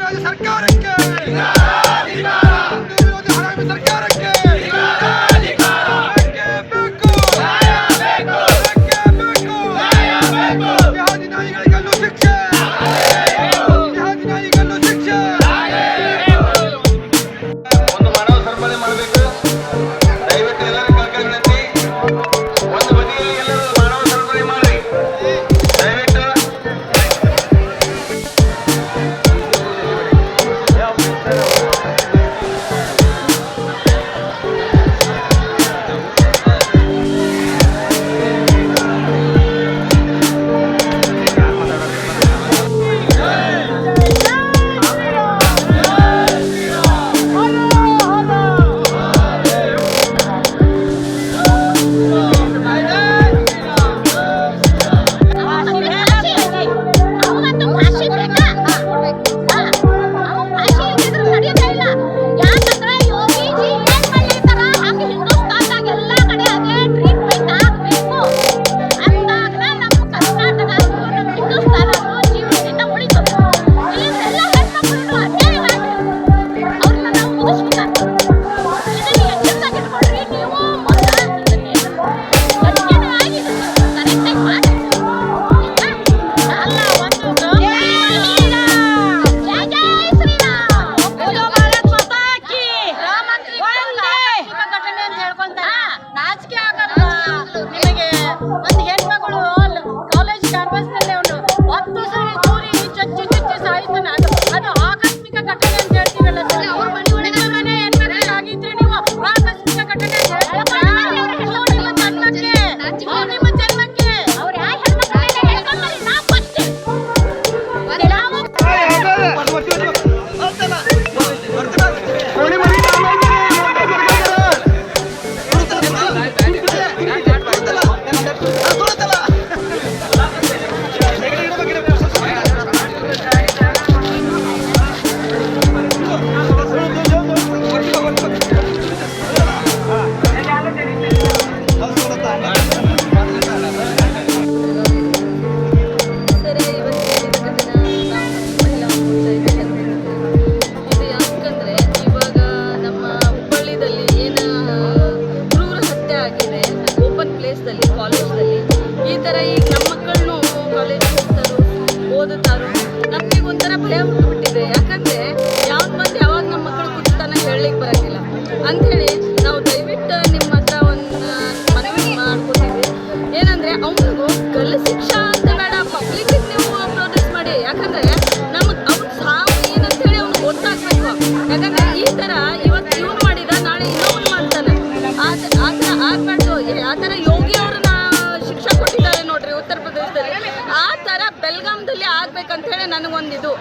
ವಿರೋಧಿ ಸರ್ಕಾರಕ್ಕೆ ವಿರೋಧಿ ಹರಾಮಿ ಸರ್ಕಾರಕ್ಕೆ ಜಿಹಾದಿ ನಾಯಿಗಳಿಗೆಲ್ಲೂ ಶಿಕ್ಷೆ, ಜಿಹಾದಿ ನಾಯಿಗೆಲ್ಲೂ ಶಿಕ್ಷೆ. ಒಂದು ಮಾನವ ಸರಪಳಿ ಮಾಡಬೇಕು. ದಯವಿಟ್ಟು ಎಲ್ಲರೂ ಕಳ್ಕೊಳ್ಳಿ. ಒಂದು ಬದಿಯಲ್ಲಿ ಎಲ್ಲರೂ ಮಾನವ ಸರಪಳಿ ಮಾಡಿ ದಯವಿಟ್ಟು. ಕಾಲೇಜ್ದಲ್ಲಿ ಈ ಥರ ಈಗ ನಮ್ಮ ಮಕ್ಕಳನ್ನು ಕಾಲೇಜ್ ಹೋಗ್ತಾರೋ ಓದುತ್ತಾರೋ ನಮಗೆ ಒಂಥರ ಭಯ ಹುಟ್ಟುಬಿಟ್ಟಿದೆ. ಯಾಕಂದರೆ ಯಾವ್ದು ಬಂದು ಯಾವಾಗ ನಮ್ಮ ಮಕ್ಕಳು ಕುತ್ತಾನ ಹೇಳಲಿಕ್ಕೆ ಬರೋಂಗಿಲ್ಲ ಅಂಥೇಳಿ ನಾವು ದಯವಿಟ್ಟು ನಿಮ್ಮ ಹತ್ರ ಒಂದು ಮನವಿ ಮಾಡ್ಕೊತೀವಿ. ಏನಂದರೆ ಅವನಿಗೂ ಗಲ್ಲು ಶಿಕ್ಷಾ ಅಂತ ಬೇಡ, ಪಬ್ಲಿಕ್ಕಿಗೆ ನೀವು ಪ್ರೊಟೆಸ್ಟ್ ಮಾಡಿ. ಯಾಕಂದರೆ ನಮಗೆ ಅವ್ನ ಸಾವು ಏನಂತೇಳಿ ಅವ್ನಿಗೆ ಗೊತ್ತಾಗಬೇಕು. ಯಾಕಂದರೆ ಈ ಥರ ಇವತ್ತು ಇವ್ನು ಮಾಡಿದ ನಾಳೆ ಇನ್ನೊಬ್ನು ಮಾಡ್ತಾನೆ. ಆ ಥರ ಆಗಬಾರ್ದು. ಆ ಥರ ಯೋಗಿ ಅವ್ರನ್ನ ಶಿಕ್ಷೆ ಕೊಟ್ಟಿದ್ದಾರೆ ನೋಡ್ರಿ ಉತ್ತರ ಪ್ರದೇಶದಲ್ಲಿ. ಆ ಥರ ಬೆಲ್ಗಾಮ್ದಲ್ಲಿ ಆಗ್ಬೇಕಂತ ಹೇಳಿ ನನಗೊಂದಿದು